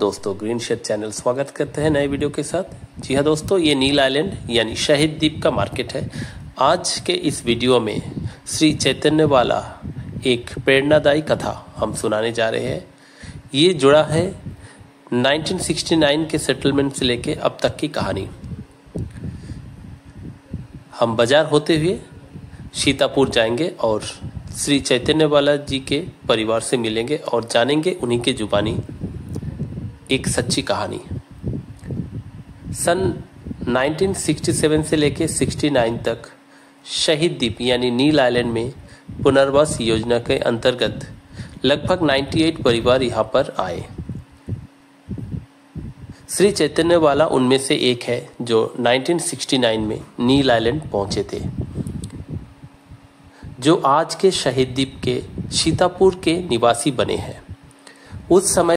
दोस्तों green shade channel स्वागत करते हैं नए वीडियो के साथ। जी हाँ दोस्तों, ये नील आइलैंड यानी शहीद द्वीप का मार्केट है। आज के इस वीडियो में श्री चैतन्य वाला एक प्रेरणादायी कथा हम सुनाने जा रहे हैं। ये जुड़ा है 1969 के सेटलमेंट से लेके अब तक की कहानी। हम बाजार होते हुए सीतापुर जाएंगे और श्री चैतन्य वाला जी के परिवार से मिलेंगे और जानेंगे उन्हीं के जुबानी एक सच्ची कहानी। सन 1967 से लेके 69 तक शहीद द्वीप यानी नील आइलैंड में पुनर्वास योजना के अंतर्गत लगभग 98 परिवार यहाँ पर आए। श्री चैतन्य वाला उनमें से एक है जो 1969 में नील आइलैंड पहुंचे थे, जो आज के शहीद द्वीप के सीतापुर के निवासी बने हैं। उस समय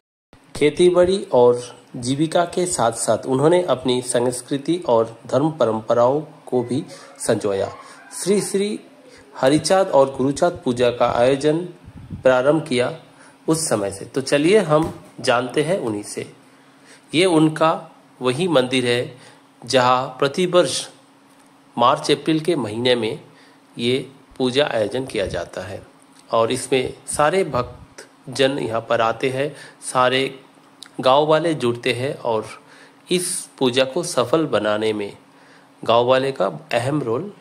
खेतीबाड़ी और जीविका के साथ साथ उन्होंने अपनी संस्कृति और धर्म परंपराओं को भी संजोया। श्री श्री हरिचाँद और गुरुचाँद पूजा का आयोजन प्रारंभ किया उस समय से। तो चलिए हम जानते हैं उन्हीं से। ये उनका वही मंदिर है जहाँ प्रतिवर्ष मार्च अप्रैल के महीने में ये पूजा आयोजन किया जाता है और इसमें सारे भक्त जन यहाँ पर आते हैं, सारे गांव वाले जुड़ते हैं और इस पूजा को सफल बनाने में गांव वाले का अहम रोल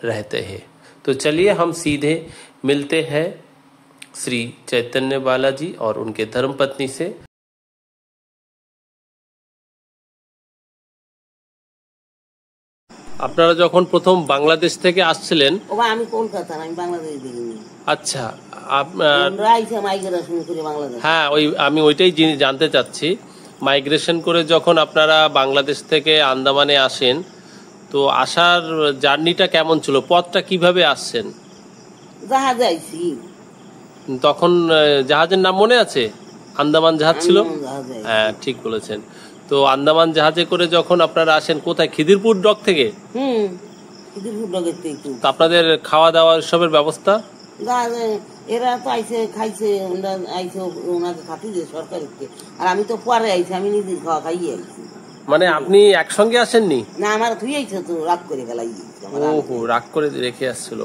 रहते हैं। तो चलिए हम सीधे मिलते हैं श्री चैतन्य वाला जी और उनके धर्मपत्नी से। আপনারা যখন প্রথম বাংলাদেশ থেকে আসছিলেন? আমি কলকাতা, আমি বাংলাদেশ দেখিনি। আচ্ছা, হ্যাঁ আমি ওইটাই জানতে চাচ্ছি। মাইগ্রেশন করে যখন আপনারা বাংলাদেশ থেকে আন্দামানে আসেন, তো আসার জার্নিটা কেমন ছিল? পথটা কিভাবে আসছেন? জাহাজে আইছি। তখন জাহাজের নাম মনে আছে? আন্দামান জাহাজ ছিল? হ্যাঁ ঠিক বলেছেন। তো আন্দামান জাহাজে করে যখন আপনারা আসেন কোথায়? খিদিরপুর ডক থেকে? খিদিরপুর ডকের থেকে। তো আপনাদের খাওয়া দাওয়া সবের ব্যবস্থা? এরা তো আইসে খাইছে, আইসে ওনাকে খাটিয়ে সরকারিতে, আর আমি তো পরে আইছি, আমি নিজে খাওয়া খাইয়ে আইছি। মানে আপনি একসঙ্গে আসেননি? না, আমার তুই আইছে তো রাগ করে গেলাই। ওহো, রাগ করে রেখে আসছিল।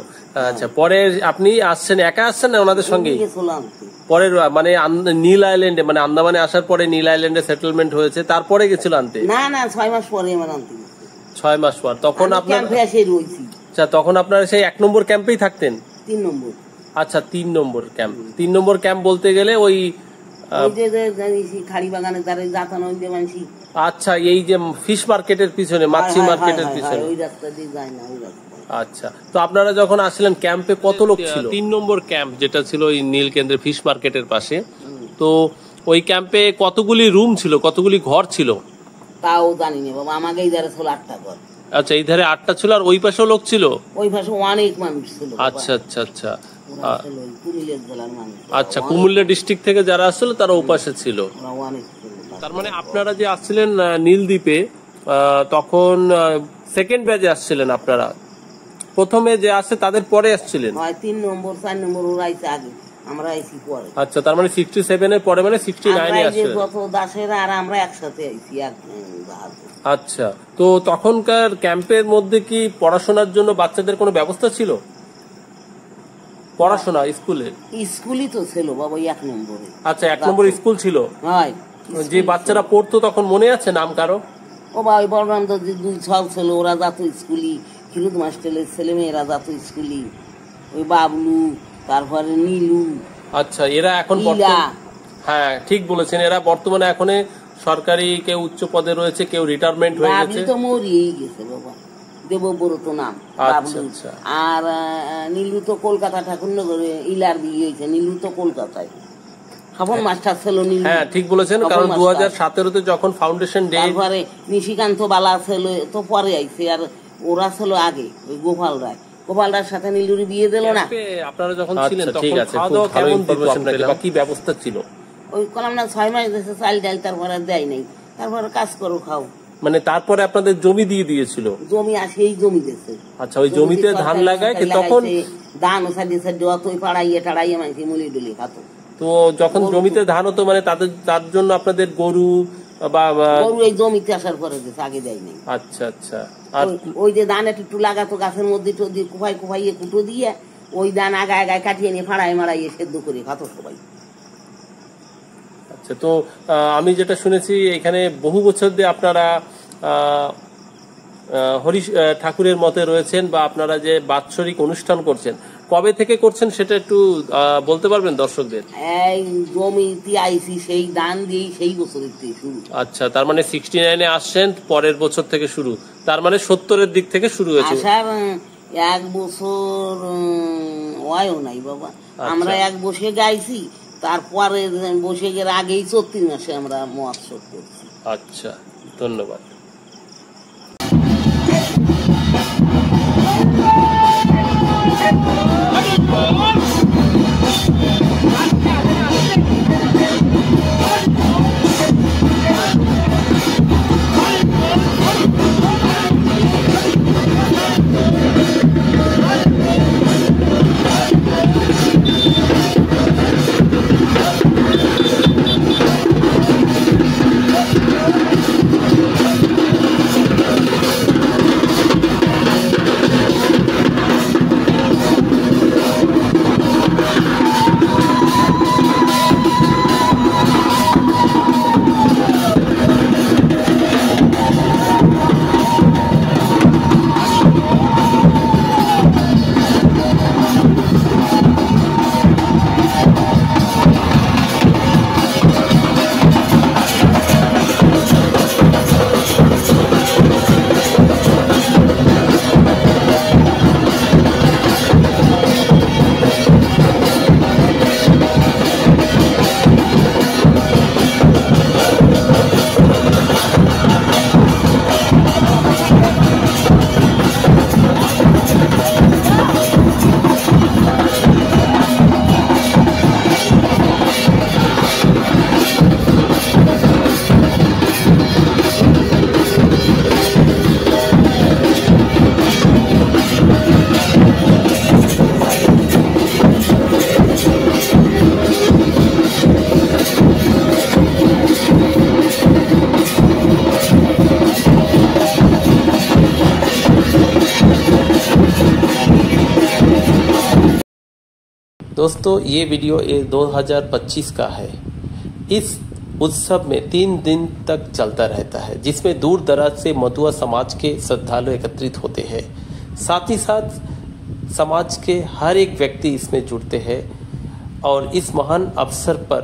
আচ্ছা, পরে আপনি আসছেন একা আসছেন না ওনাদের সঙ্গে? পরের মানে নীল আইল্যান্ডে, মানে আন্দামানে আসার পরে নীল আইল্যান্ডে সেটেলমেন্ট হয়েছে, তারপরে গেছিল আনতে? না না, 6 মাস পরে আমার আনতে। 6 মাস পর? তখন আপনার ক্যাম্পে এসে রইছি। আচ্ছা, তখন আপনারা সেই 1 নম্বর ক্যাম্পেই থাকতেন? 3 নম্বর। আচ্ছা, 3 নম্বর ক্যাম্প। 3 নম্বর ক্যাম্প বলতে গেলে ওই খাড়ি বাগানের ধারে যাতানো মানসি। আচ্ছা, এই যে ফিশ মার্কেটের পিছনে, মাছি মার্কেটের পিছনে ওই রাস্তা দিয়ে যায় না, ওই রাস্তা। আচ্ছা, তো আপনারা যখন আসলেন ক্যাম্পে কত লোক ছিল? 3 নম্বর ক্যাম্প যেটা ছিল ওই নীল কেন্দ্রে ফিশ মার্কেটের পাশে, তো ওই ক্যাম্পে কতগুলি রুম ছিল, কতগুলি ঘর ছিল? তাও জানি না বাবা, আমাকে এই ধারে ছিল 8টা ঘর। আচ্ছা, এই ধারে 8টা ছিল আর ওই পাশেও লোক ছিল? ওই পাশে অনেক মানুষ ছিল। আচ্ছা আচ্ছা আচ্ছা আচ্ছা, কুমিল্লা ডিস্ট্রিক্ট থেকে যারা আসছিল তারা ওই পাশে ছিল। তার মানে আপনারা যে আসছিলেন নীলদ্বীপে, তখন সেকেন্ড ব্যাচে আসছিলেন আপনারা? প্রথমে যে আসছে তাদের পরে আসছিলেন? 3 নম্বর 4 নম্বর ওরা আইছে আগে, আমরা আইছি পরে। আচ্ছা, তার মানে 67 এর পরে, মানে 69 এ আসছে যত দাসেরা আর আমরা একসাথে আইছি এক জাহাজ। আচ্ছা, তো তখনকার ক্যাম্পের মধ্যে কি পড়াশোনার জন্য বাচ্চাদের কোনো ব্যবস্থা ছিল? পড়াশোনা স্কুলই তো ছিল বাবা 1 নম্বরে। আচ্ছা, 1 নম্বর স্কুল ছিল? হয়। যে বাচ্চারা পড়তো তখন মনে আছে নাম কারো? ও ভাই বলরাম তো 2 সাল ছিল, ওরা যাত স্কুলি। কিরুদ মাস্টারের ছেলে মেয়েরা যাত স্কুলি। ওই বাবলু, তারপরে নীলু। আচ্ছা, এরা এখন হ্যাঁ ঠিক বলেছেন, এরা বর্তমানে এখন সরকারি কেউ উচ্চ পদে রয়েছে, কেউ রিটায়ারমেন্ট হয়ে গেছে। তো মরিয়েই গেছে বাবা, দেবব্রত নাম। আর নীলু তো কলকাতা ঠাকুরনগরে ইলার বিয়ে হয়েছে, নীলু তো কলকাতায়। খবর মাস্টার ছিল নীলু। হ্যাঁ ঠিক বলেছেন, কারণ 2017 তে যখন ফাউন্ডেশন ডে, তারপরে নিশিকান্ত বালা ছিল তো পরে আইছে, আর ওরা ছিল আগে। ওই গোপাল রায়, গোপাল রায়ের সাথে নীলুর বিয়ে দিল না? আপনারা যখন ছিলেন তখন খাওয়া দাওয়া কেমন দিত, কি ব্যবস্থা ছিল? ওই কলাম না 6 মাস দিয়েছে চাল ডাল, তারপরে দেয় নাই, তারপরে কাজ করো খাও। মানে তারপরে আপনাদের জমি দিয়ে দিয়েছিল? জমি সেই জমি দিয়েছে। আচ্ছা, ওই জমিতে ধান লাগায় তখন ধান সাইডে সাইডে অতই পাড়াইয়ে টাড়াইয়ে মাইছে মুলি ডুলি খাতো। তো যখন জমিতে ধান হতো মানে তার জন্য আপনাদের গরু বা গরু এই জমিতে আসার পরে আগে দেয়নি। আচ্ছা আচ্ছা। আর ওই যে ধান একটু লাগাতো গাছের মধ্যে কুপাই কুপাইয়ে কুটো দিয়ে ওই ধান আগায় আগায় কাটিয়ে নিয়ে ফাড়াই মারাইয়ে সেদ্ধ করে খাতো সবাই। আচ্ছা, তো আমি যেটা শুনেছি এখানে বহু বছর দিয়ে আপনারা হরি ঠাকুরের মতে রয়েছেন বা আপনারা যে বাৎসরিক অনুষ্ঠান করছেন, কবে থেকে করছেন সেটা একটু বলতে পারবেন দর্শকদের? এই জমিতে আইসি সেই দান দিয়ে সেই বছর থেকে শুরু। আচ্ছা, তার মানে 69-এ আসছেন, পরের বছর থেকে শুরু, তার মানে 70-এর দিক থেকে শুরু হয়েছে। আসার 1 বছর ওয়াও নাই বাবা, আমরা 1 বসে গাইছি, তারপরে বসে গেলে আগেই 34 মাসে আমরা মহোৎসব করছি। আচ্ছা, ধন্যবাদ। दोस्तों, ये वीडियो 2025 का है। इस उत्सव में 3 दिन तक चलता रहता है, जिसमें दूर दराज से मतुआ समाज के श्रद्धालु एकत्रित होते हैं। साथ ही साथ समाज के हर एक व्यक्ति इसमें जुड़ते हैं और इस महान अवसर पर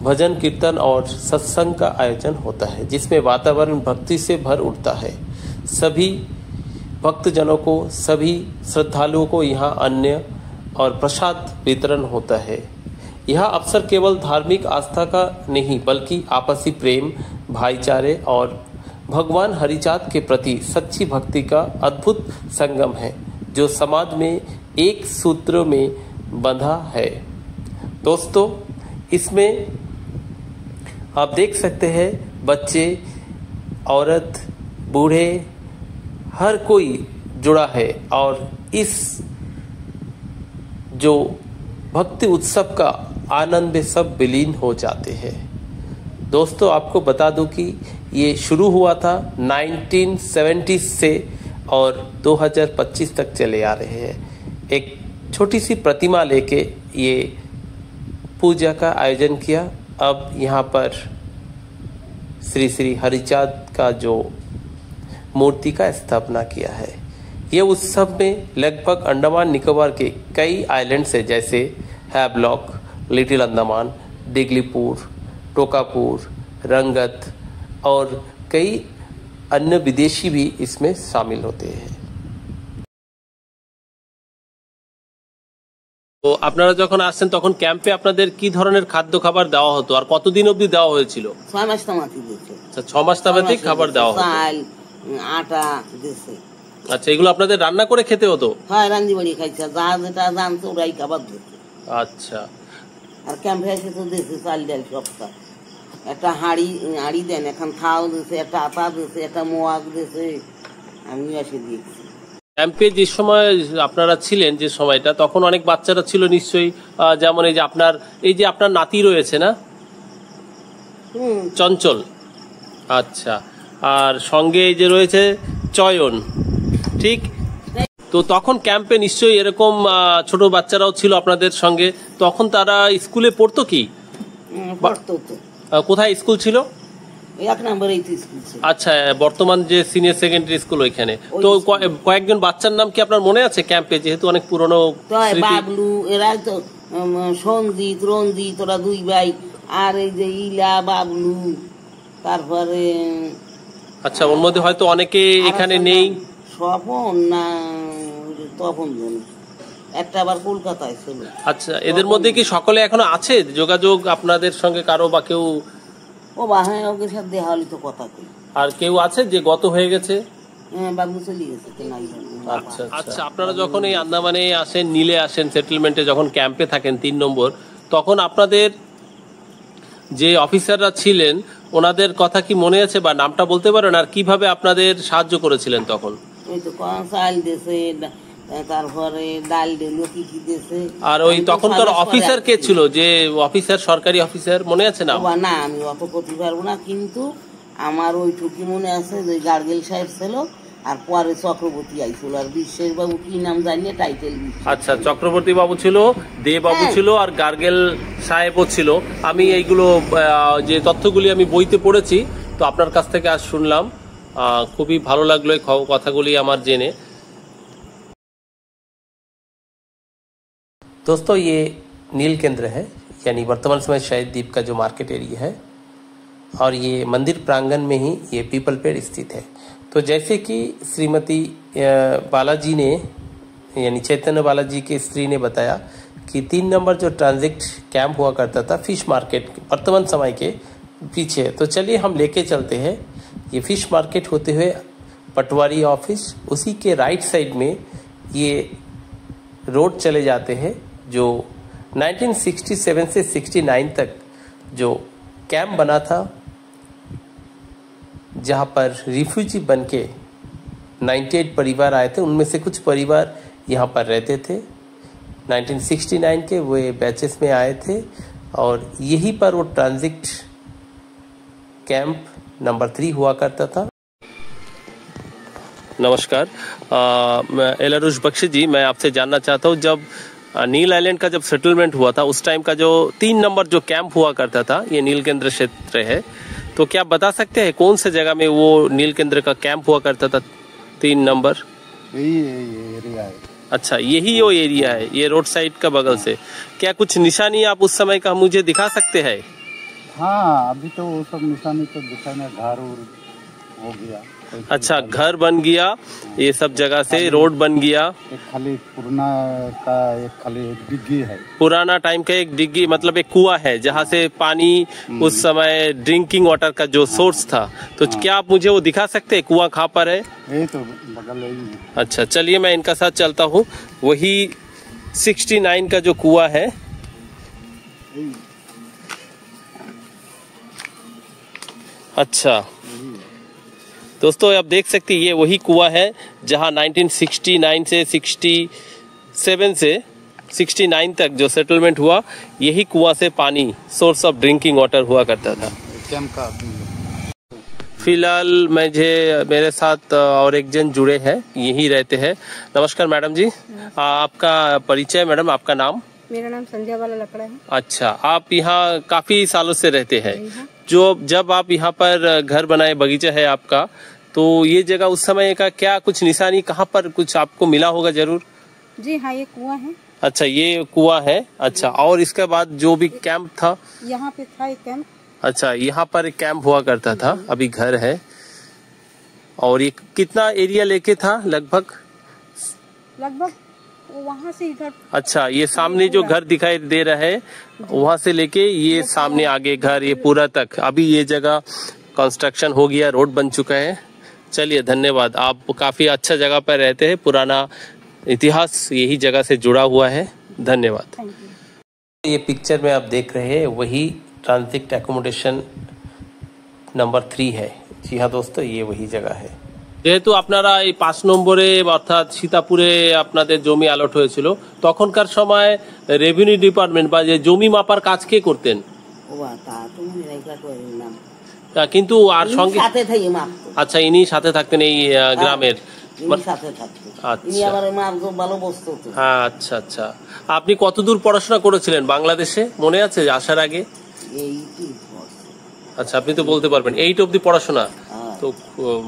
भजन कीर्तन और सत्संग का आयोजन होता है, जिसमें वातावरण भक्ति से भर उठता है। सभी भक्तजनों को, सभी श्रद्धालुओं को यहाँ अन्न और प्रसाद वितरण होता है। यह अवसर केवल धार्मिक आस्था का नहीं, बल्कि आपसी प्रेम, भाईचारे और भगवान हरिचाँद के प्रति सच्ची भक्ति का अद्भुत संगम है, जो समाज में एक सूत्र में बंधा है। दोस्तों, इसमें आप देख सकते हैं बच्चे, औरत, बूढ़े, हर कोई जुड़ा है और इस जो भक्ति उत्सव का आनंद में सब विलीन हो जाते हैं। दोस्तों, आपको बता दूं कि ये शुरू हुआ था 1970 से और 2025 तक चले आ रहे हैं। एक छोटी सी प्रतिमा लेके ये पूजा का आयोजन किया। अब यहाँ पर श्री श्री हरिचाँद का जो मूर्ति का स्थापना किया है। ये उत्सव में लगभग अंडमान निकोबार के कई आइलैंड्स है, जैसे हैवलॉक, लिटिल अंडमान, डिग्लीपुर, टोकापुर, रंगत और कई अन्य विदेशी भी इसमें शामिल होते हैं। তো আপনারা যখন আসছেন তখন ক্যাম্পে আপনাদের কি ধরনের খাদ্য খাবার দেওয়া হতো আর কতদিন অবধি দেওয়া হয়েছিল? 6 মাস তামাতি দিয়েছে। আচ্ছা, 6 মাস তামাতি খাবার দেওয়া হতো। চাল, আটা দিয়েছে। আচ্ছা, এগুলো আপনাদের রান্না করে খেতে হতো? হ্যাঁ, রান্দি বাড়ি খাইছে, যা যেটা জানতো ওরাই খাবার দিত। আচ্ছা, আর ক্যাম্পে এসে তো দিয়েছে চাল ডাল সবটা। একটা হাঁড়ি দেন, এখন থাও দিয়েছে, একটা আটা দিয়েছে, একটা মোয়াগ দিয়েছে, আমি এসে দিয়েছি। ক্যাম্পে যে সময় আপনারা ছিলেন, যে সময়টা, তখন অনেক বাচ্চারা ছিল নিশ্চয়ই, যেমন এই যে আপনার নাতি রয়েছে না, চঞ্চল, আচ্ছা, আর সঙ্গে এই যে রয়েছে চয়ন, ঠিক? তো তখন ক্যাম্পে নিশ্চয়ই এরকম ছোট বাচ্চারাও ছিল আপনাদের সঙ্গে, তখন তারা স্কুলে পড়তো কি? কোথায় স্কুল ছিল? আচ্ছা, বর্তমান যে সিনিয়র সেকেন্ডারি স্কুল ওইখানে। তো কয়েকজন বাচ্চার নাম কি আপনার মনে আছে ক্যাম্পে, যেহেতু অনেক পুরনো? বাবলু, এরা তো সঞ্জিত, রঞ্জিত, ওরা দুই ভাই, আর এই যে ইলা, বাবলু, তারপরে আচ্ছা, ওর মধ্যে হয়তো অনেকে এখানে নেই। স্বপন না তপন একটা আবার কলকাতায় ছিল। আচ্ছা, এদের মধ্যে কি সকলে এখনো আছে যোগাযোগ আপনাদের সঙ্গে, কারো বা কেউ? ও বা হ্যাঁ, ওকে সাথে দেখা হলে তো কথা কই। আর কেউ আছে যে গত হয়ে গেছে? হ্যাঁ, বাবু চলে গেছে। আচ্ছা আচ্ছা, আপনারা যখন এই আন্দামানে আসেন, নীলে আসেন, সেটেলমেন্টে যখন ক্যাম্পে থাকেন 3 নম্বর, তখন আপনাদের যে অফিসাররা ছিলেন ওনাদের কথা কি মনে আছে বা নামটা বলতে পারেন? আর কিভাবে আপনাদের সাহায্য করেছিলেন তখন? ওই তো চাল দিয়েছে, তারপরে ডাল দিল, কি কি দিয়েছে। আর ওই তখনকার অফিসার কে ছিল, যে অফিসার, সরকারি অফিসার, মনে আছে না? না, আমি অত করতে পারবো না, কিন্তু আমার ওইটুকি মনে আছে যে গার্গেল সাহেব ছিল, আর পরে চক্রবর্তী আইছিল, আর বিশ্বের বাবু কি নাম জানিয়ে টাইটেল। আচ্ছা, চক্রবর্তী বাবু ছিল, দে বাবু ছিল, আর গার্গেল সাহেবও ছিল। আমি এইগুলো যে তথ্যগুলি আমি বইতে পড়েছি, তো আপনার কাছ থেকে আজ শুনলাম, খুবই ভালো লাগলো এই কথাগুলি আমার জেনে। दोस्तों, ये नील केंद्र है, यानी वर्तमान समय शहीद द्वीप का जो मार्केट एरिया है, और ये मंदिर प्रांगण में ही ये पीपल पेड़ स्थित है। तो जैसे कि श्रीमती बालाजी ने, यानी चैतन्य बालाजी के स्त्री ने बताया कि 3 नंबर जो ट्रांजिट कैंप हुआ करता था फिश मार्केट वर्तमान समय के पीछे, तो चलिए हम लेके चलते हैं। ये फिश मार्केट होते हुए पटवारी ऑफिस, उसी के राइट साइड में ये रोड चले जाते हैं, जो 1967 से 69 तक जो कैंप बना था, जहां पर रिफ्यूजी बनके 98 परिवार आए थे। उनमें से कुछ परिवार यहां पर रहते थे। 1969 के वे बैचेस में आए थे, और यहीं पर वो ट्रांजिट कैंप नंबर 3 हुआ करता था। नमस्कार, एलारुष बख्शी जी, मैं आपसे जानना चाहता हूँ, जब नील आइलैंड का जब सेटलमेंट हुआ था, उस टाइम का जो 3 नंबर जो कैंप हुआ करता था, ये नील केंद्र क्षेत्र है, तो क्या आप बता सकते हैं कौन से जगह में वो नील केंद्र का कैंप हुआ करता था 3 नंबर? यही एरिया है। अच्छा, यही वो एरिया है, ये रोड साइड का बगल से। क्या कुछ निशानी आप उस समय का मुझे दिखा सकते हैं? हाँ, अभी तो वो सब निशानी तो दिखाना, घर हो गया। अच्छा, घर बन गया, ये सब जगह से रोड बन गया। एक खाली पुराना का एक खाली डिग्गी है, पुराना टाइम का एक डिग्गी, मतलब एक कुआं है जहाँ से पानी उस समय ड्रिंकिंग वाटर का जो सोर्स था। तो क्या आप मुझे वो दिखा सकते हैं कुआं कहाँ पर है? यही तो बगल है। अच्छा, चलिए मैं इनका साथ चलता हूँ। वही 69 का जो कुआं है, अच्छा दोस्तों, आप देख सकते हैं ये वही कुआं है जहां 1969 से 67 से 69 तक जो सेटलमेंट हुआ, यही कुआं से पानी, सोर्स ऑफ ड्रिंकिंग वाटर हुआ करता था। फिलहाल मेरे साथ और एक जन जुड़े हैं, यही रहते हैं। नमस्कार मैडम जी, आपका परिचय? मैडम, आपका नाम? मेरा नाम संध्या वाला लकड़ा है। अच्छा, आप यहाँ काफी सालों से रहते हैं। जब आप यहाँ पर घर बनाए, बगीचा है आपका, तो ये जगह उस समय का क्या कुछ निशानी, कहाँ पर कुछ आपको मिला होगा जरूर? जी हाँ, ये कुआं है। अच्छा, ये कुआं है। अच्छा, और इसके बाद जो भी कैंप था, यहाँ पे था एक कैंप। अच्छा, यहाँ पर एक कैंप हुआ करता था, अभी घर है। और ये कितना एरिया लेके था लगभग? वहाँ से इधर। अच्छा, ये सामने जो घर दिखाई दे रहा है, वहाँ से लेके ये सामने आगे घर, ये पूरा तक अभी ये जगह कंस्ट्रक्शन हो गया, रोड बन चुका है। चलिए, धन्यवाद। आप काफी अच्छा जगह पर रहते हैं, पुराना इतिहास यही जगह से जुड़ा हुआ है। धन्यवाद। ये पिक्चर में आप देख रहे हैं वही ट्रांजिट एकोमोडेशन नंबर 3 है। जी हाँ दोस्तों, ये वही जगह है। যেহেতু আপনারা এই 5 নম্বরে অর্থাৎ সীতাপুরে আপনাদের জমি অ্যালট হয়েছিল, তখনকার সময় রেভিনিউ ডিপার্টমেন্ট বা যে জমি মাপার কাজ কে করতেন? কিন্তু আর সঙ্গে আচ্ছা, ইনি সাথে থাকতেন এই গ্রামের আচ্ছা আচ্ছা। আপনি কতদূর পড়াশোনা করেছিলেন বাংলাদেশে মনে আছে আসার আগে? আচ্ছা, আপনি তো বলতে পারবেন 8 অবধি পড়াশোনা। তো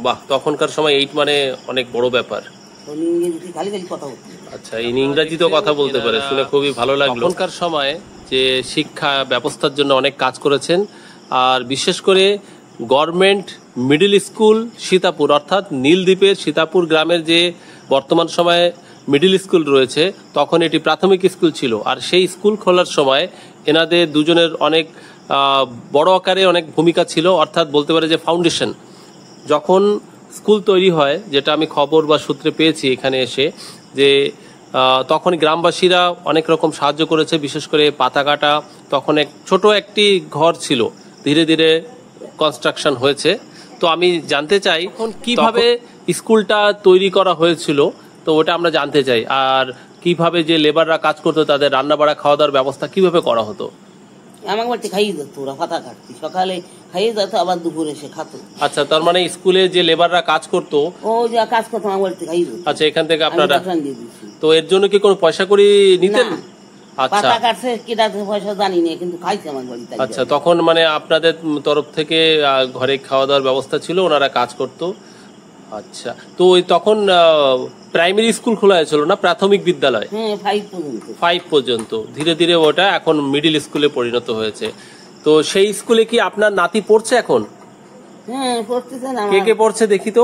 বাহ, তখনকার সময় 8 মানে অনেক বড় ব্যাপার। আচ্ছা, ইনি ইংরেজিতেও কথা বলতে পারে, শুনে খুবই ভালো লাগলো। তখনকার সময় যে শিক্ষা ব্যবস্থার জন্য অনেক কাজ করেছেন, আর বিশেষ করে গভর্নমেন্ট মিডল স্কুল সীতাপুর অর্থাৎ নীলদ্বীপের সীতাপুর গ্রামের যে বর্তমান সময়ে মিডল স্কুল রয়েছে, তখন এটি প্রাথমিক স্কুল ছিল। আর সেই স্কুল খোলার সময় এনাদের দুজনের অনেক বড় আকারে অনেক ভূমিকা ছিল, অর্থাৎ বলতে পারে যে ফাউন্ডেশন। যখন স্কুল তৈরি হয়, যেটা আমি খবর বা সূত্রে পেয়েছি এখানে এসে, যে তখন গ্রামবাসীরা অনেক রকম সাহায্য করেছে, বিশেষ করে পাতা কাটা। তখন ছোট একটি ঘর ছিল, ধীরে ধীরে কনস্ট্রাকশন হয়েছে। তো আমি জানতে চাই কিভাবে স্কুলটা তৈরি করা হয়েছিল, তো ওটা আমরা জানতে চাই। আর কিভাবে যে লেবাররা কাজ করতো, তাদের রান্না বাড়া খাওয়া দাওয়ার ব্যবস্থা কিভাবে করা হতো? আমার বাড়িতে খাইয়ে যেত, ওরা পাতা কাটতি, সকালে খাইয়ে যেত, আবার দুপুরে এসে খাতো। আচ্ছা, তার মানে স্কুলে যে লেবাররা কাজ করতো, ও যা কাজ করতো আমার বাড়িতে খাইয়ে যেত। আচ্ছা, এখান থেকে আপনারা তো এর জন্য কি কোনো পয়সা করে নিতেন? আচ্ছা, পাতা কাটছে কিটা পয়সা জানি না, কিন্তু খাইছে আমার বাড়িতে। আচ্ছা, তখন মানে আপনাদের তরফ থেকে ঘরে খাওয়া দাওয়ার ব্যবস্থা ছিল, ওনারা কাজ করতো। আচ্ছা, তো ওই তখন প্রাইমারি স্কুল খোলা হয়েছিল না, প্রাথমিক বিদ্যালয়? 5 পর্যন্ত। ধীরে ধীরে ওটা এখন মিডিল স্কুলে পরিণত হয়েছে। তো সেই স্কুলে কি আপনার নাতি পড়ছে এখন? কে কে পড়ছে দেখি তো?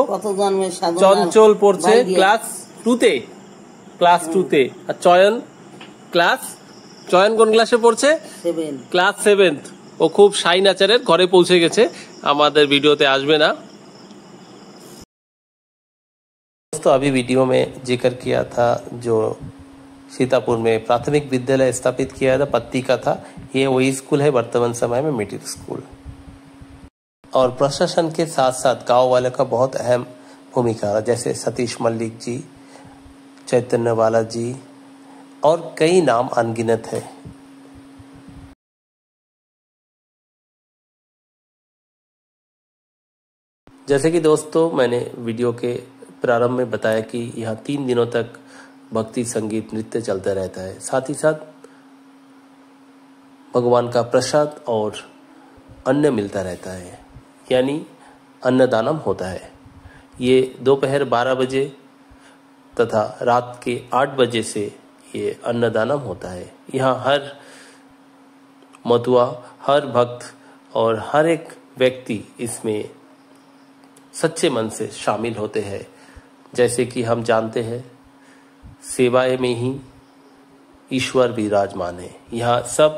চঞ্চল পড়ছে ক্লাস 2-তে। ক্লাস 2-তে। আর চয়ন কোন ক্লাসে পড়ছে? ক্লাস 7। ও খুব শাই নেচারের, ঘরে পৌঁছে গেছে, আমাদের ভিডিওতে আসবে না। तो अभी वीडियो में जिक्र किया था जो सीतापुर में प्राथमिक विद्यालय स्थापित किया था, पत्ती का था, ये वही स्कूल है वर्तमान समय में मिडिल स्कूल। और प्रशासन के साथ साथ गांव वाले का बहुत अहम भूमिका रहा, जैसे सतीश मल्लिक जी, चैतन्य वाला जी और कई नाम अनगिनत है। जैसे कि दोस्तों मैंने वीडियो के प्रारंभ में बताया कि यहाँ 3 दिनों तक भक्ति संगीत नृत्य चलता रहता है, साथ ही साथ भगवान का प्रसाद और अन्न मिलता रहता है, यानी अन्नदानम होता है। ये दोपहर 12 बजे तथा रात के 8 बजे से ये अन्नदानम होता है। यहाँ हर मतुआ, हर भक्त और हर एक व्यक्ति इसमें सच्चे मन से शामिल होते हैं। जैसे कि हम जानते हैं, सेवाएं में ही ईश्वर विराजमान है। यहाँ सब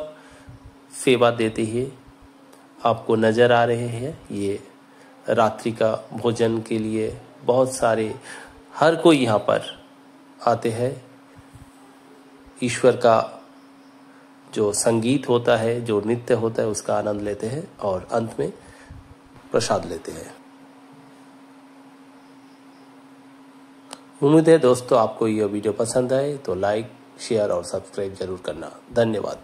सेवा देते ही आपको नजर आ रहे हैं। ये रात्रि का भोजन के लिए बहुत सारे हर कोई यहाँ पर आते हैं। ईश्वर का जो संगीत होता है, जो नृत्य होता है, उसका आनंद लेते हैं और अंत में प्रसाद लेते हैं। उम्मीद है दोस्तों आपको यह वीडियो पसंद आए तो लाइक, शेयर और सब्सक्राइब जरूर करना। धन्यवाद।